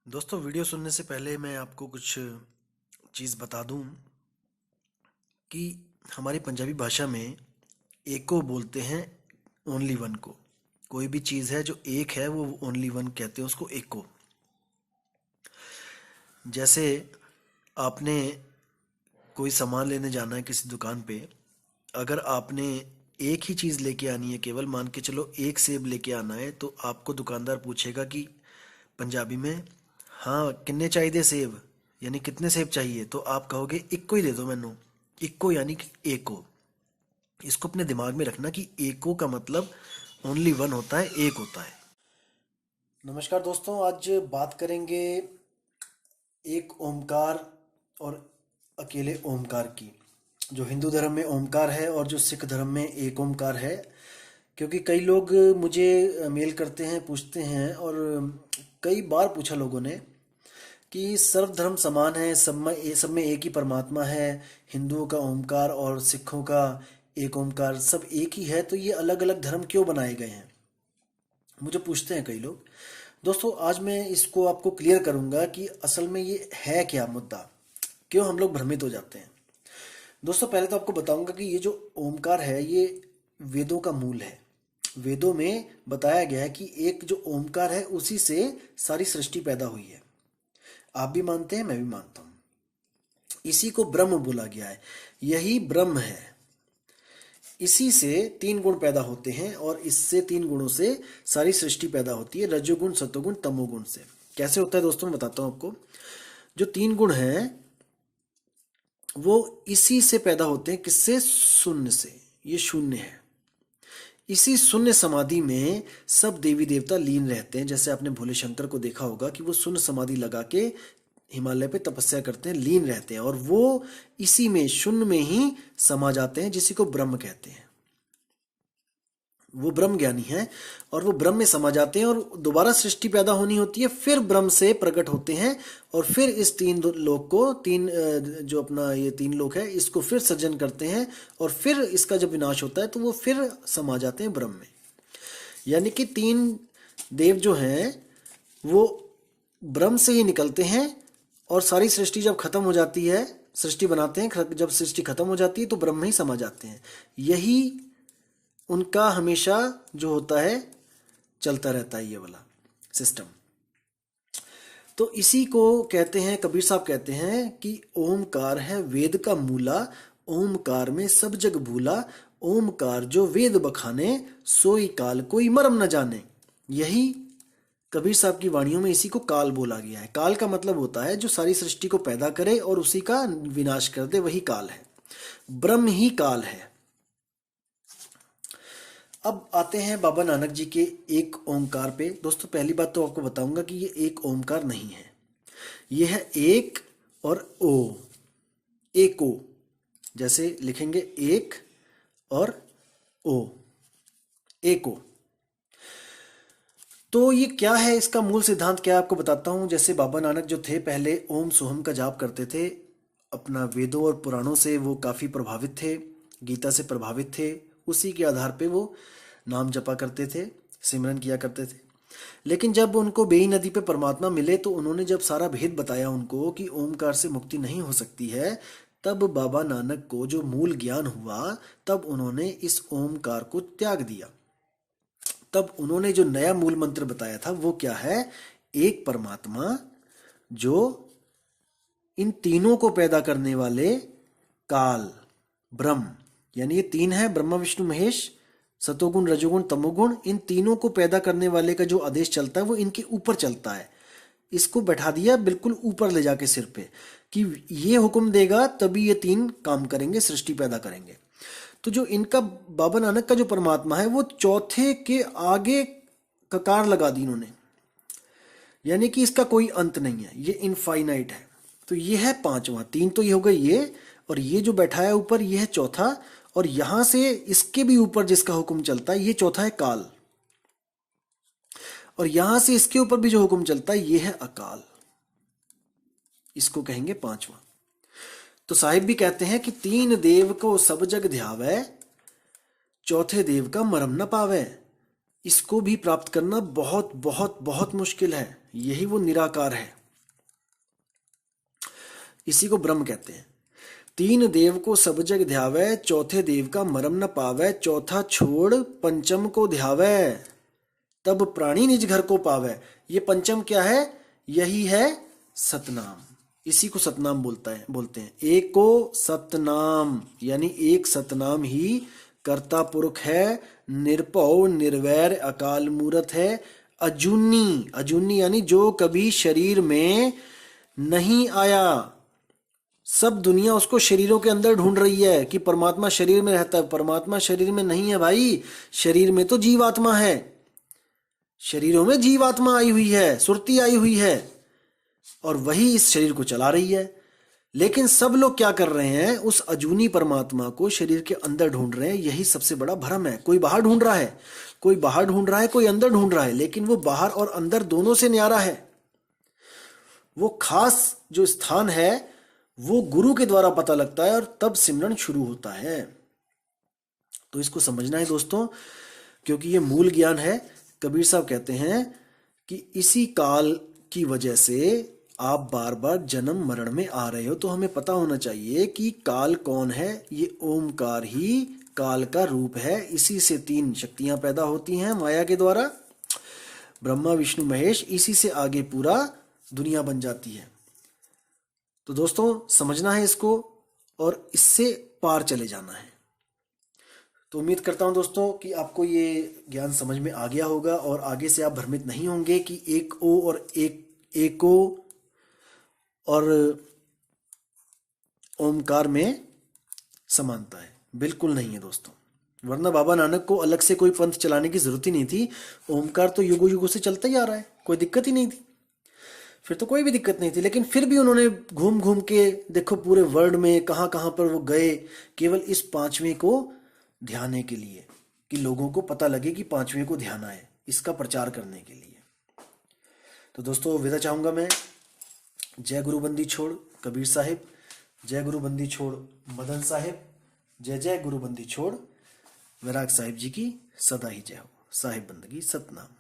दोस्तों, वीडियो सुनने से पहले मैं आपको कुछ चीज़ बता दूं कि हमारी पंजाबी भाषा में एक को बोलते हैं ओनली वन को। कोई भी चीज़ है जो एक है वो ओनली वन कहते हैं उसको, एक को। जैसे आपने कोई सामान लेने जाना है किसी दुकान पे, अगर आपने एक ही चीज़ लेके आनी है, केवल मान के चलो एक सेब लेके आना है, तो आपको दुकानदार पूछेगा कि पंजाबी में, हाँ कितने चाहिए सेब, यानी कितने सेब चाहिए, तो आप कहोगे इक्को ही दे दो मैनू। इक्को यानी कि एको। इसको अपने दिमाग में रखना कि एको का मतलब ओनली वन होता है, एक होता है। नमस्कार दोस्तों, आज बात करेंगे एक ओमकार और अकेले ओमकार की। जो हिंदू धर्म में ओमकार है और जो सिख धर्म में एक ओमकार है। क्योंकि कई लोग मुझे मेल करते हैं, पूछते हैं, और कई बार पूछा लोगों ने कि सर्वधर्म समान है, सब में एक ही परमात्मा है। हिंदुओं का ओमकार और सिखों का एक ओमकार, सब एक ही है, तो ये अलग अलग धर्म क्यों बनाए गए हैं, मुझे पूछते हैं कई लोग। दोस्तों, आज मैं इसको आपको क्लियर करूंगा कि असल में ये है क्या मुद्दा, क्यों हम लोग भ्रमित हो जाते हैं। दोस्तों, पहले तो आपको बताऊंगा कि ये जो ओमकार है ये वेदों का मूल है। वेदों में बताया गया है कि एक जो ओमकार है उसी से सारी सृष्टि पैदा हुई है। आप भी मानते हैं, मैं भी मानता हूं। इसी को ब्रह्म बोला गया है, यही ब्रह्म है। इसी से तीन गुण पैदा होते हैं और इससे तीन गुणों से सारी सृष्टि पैदा होती है, रजोगुण, सतोगुण, तमोगुण से। कैसे होता है दोस्तों, मैं बताता हूं आपको। जो तीन गुण हैं वो इसी से पैदा होते हैं, किससे? शून्य से। ये शून्य है। इसी शून्य समाधि में सब देवी देवता लीन रहते हैं। जैसे आपने भोले शंकर को देखा होगा कि वो शून्य समाधि लगा के हिमालय पे तपस्या करते हैं, लीन रहते हैं, और वो इसी में शून्य में ही समा जाते हैं, जिसी को ब्रह्म कहते हैं। वो ब्रह्म ज्ञानी है और वो ब्रह्म में समा जाते हैं, और दोबारा सृष्टि पैदा होनी होती है, फिर ब्रह्म से प्रकट होते हैं, और फिर इस तीन लोक को, जो अपना ये तीन लोक है, इसको फिर सृजन करते हैं, और फिर इसका जब विनाश होता है तो वो फिर समा जाते हैं ब्रह्म में। यानी कि तीन देव जो हैं वो ब्रह्म से ही निकलते हैं, और सारी सृष्टि जब खत्म हो जाती है, सृष्टि बनाते हैं, जब सृष्टि खत्म हो जाती है तो ब्रह्म में ही समा जाते हैं। यही उनका हमेशा जो होता है चलता रहता है, ये वाला सिस्टम। तो इसी को कहते हैं, कबीर साहब कहते हैं कि ओमकार है वेद का मूला, ओमकार में सब जग भूला, ओमकार जो वेद बखाने, सोई काल कोई मर्म न जाने। यही कबीर साहब की वाणियों में इसी को काल बोला गया है। काल का मतलब होता है जो सारी सृष्टि को पैदा करे और उसी का विनाश कर दे, वही काल है। ब्रह्म ही काल है। अब आते हैं बाबा नानक जी के एक ओंकार पे। दोस्तों, पहली बात तो आपको बताऊंगा कि ये एक ओंकार नहीं है, ये है एक और ओ। एको, जैसे लिखेंगे एक और ओ, एको। तो ये क्या है, इसका मूल सिद्धांत क्या है आपको बताता हूं। जैसे बाबा नानक जो थे, पहले ओम सोहम का जाप करते थे। अपना वेदों और पुराणों से वो काफ़ी प्रभावित थे, गीता से प्रभावित थे। उसी के आधार पे वो नाम जपा करते थे, सिमरन किया करते थे। लेकिन जब उनको बेई नदी पे परमात्मा मिले तो उन्होंने जब सारा भेद बताया उनको कि ओमकार से मुक्ति नहीं हो सकती है, तब बाबा नानक को जो मूल ज्ञान हुआ, तब उन्होंने इस ओमकार को त्याग दिया। तब उन्होंने जो नया मूल मंत्र बताया था वो क्या है? एक परमात्मा जो इन तीनों को पैदा करने वाले काल, ब्रह्म, यानी ये तीन है, ब्रह्मा विष्णु महेश, सतोगुण रजोगुण तमोगुण, इन तीनों को पैदा करने वाले का जो आदेश चलता है वो इनके ऊपर चलता है। इसको बैठा दिया बिल्कुल ऊपर ले जाके सिर पे, कि ये हुक्म देगा तभी ये तीन काम करेंगे, सृष्टि पैदा करेंगे। तो जो इनका बाबा नानक का जो परमात्मा है वो चौथे के आगे ककार लगा दी इन्होंने, यानी कि इसका कोई अंत नहीं है, ये इनफाइनाइट है। तो ये है पांचवा। तीन तो ये हो गए ये, और ये जो बैठा है ऊपर ये है चौथा, और यहां से इसके भी ऊपर जिसका हुक्म चलता है ये चौथा है काल, और यहां से इसके ऊपर भी जो हुक्म चलता है ये है अकाल। इसको कहेंगे पांचवा। तो साहिब भी कहते हैं कि तीन देव को सब जग ध्यावे, चौथे देव का मरम न पावे। इसको भी प्राप्त करना बहुत बहुत बहुत मुश्किल है। यही वो निराकार है। इसी को ब्रह्म कहते हैं। तीन देव को सब जग ध्यावै, चौथे देव का मरम न पावै, चौथा छोड़ पंचम को ध्यावै, तब प्राणी निज घर को पावै। ये पंचम क्या है? यही है सतनाम। इसी को सतनाम बोलते हैं। एक को सतनाम यानी एक सतनाम ही कर्ता पुरुष है, निर्भव निर्वैर अकाल मूरत है, अजूनी, अजूनी यानी जो कभी शरीर में नहीं आया। सब दुनिया उसको शरीरों के अंदर ढूंढ रही है कि परमात्मा शरीर में रहता है। परमात्मा शरीर में नहीं है भाई, शरीर में तो जीवात्मा है। शरीरों में जीवात्मा आई हुई है, सुरती आई हुई है, और वही इस शरीर को चला रही है। लेकिन सब लोग क्या कर रहे हैं? उस अजूनी परमात्मा को शरीर के अंदर ढूंढ रहे हैं। यही सबसे बड़ा भ्रम है। कोई बाहर ढूंढ रहा है, कोई बाहर ढूंढ रहा है, कोई अंदर ढूंढ रहा है, लेकिन वो बाहर और अंदर दोनों से न्यारा है। वो खास जो स्थान है वो गुरु के द्वारा पता लगता है, और तब सिमरन शुरू होता है। तो इसको समझना है दोस्तों, क्योंकि ये मूल ज्ञान है। कबीर साहब कहते हैं कि इसी काल की वजह से आप बार बार जन्म मरण में आ रहे हो। तो हमें पता होना चाहिए कि काल कौन है। ये ओमकार ही काल का रूप है। इसी से तीन शक्तियां पैदा होती हैं माया के द्वारा, ब्रह्मा विष्णु महेश। इसी से आगे पूरा दुनिया बन जाती है। तो दोस्तों समझना है इसको, और इससे पार चले जाना है। तो उम्मीद करता हूं दोस्तों कि आपको ये ज्ञान समझ में आ गया होगा, और आगे से आप भ्रमित नहीं होंगे कि एक ओ और एक ओ और ओमकार में समानता है। बिल्कुल नहीं है दोस्तों, वरना बाबा नानक को अलग से कोई पंथ चलाने की जरूरत ही नहीं थी। ओमकार तो युगों युगों से चलता ही आ रहा है, कोई दिक्कत ही नहीं थी। फिर तो कोई भी दिक्कत नहीं थी। लेकिन फिर भी उन्होंने घूम घूम के देखो पूरे वर्ल्ड में कहाँ कहाँ पर वो गए, केवल इस पांचवें को ध्याने के लिए, कि लोगों को पता लगे कि पांचवें को ध्याना है, इसका प्रचार करने के लिए। तो दोस्तों विदा चाहूंगा मैं। जय गुरु बंदी छोड़ कबीर साहिब, जय गुरु बंदी छोड़ मदन साहिब, जय जय गुरु बंदी छोड़ वैराग साहिब जी की सदा ही जय हो। साहिब बंदगी सतनाम।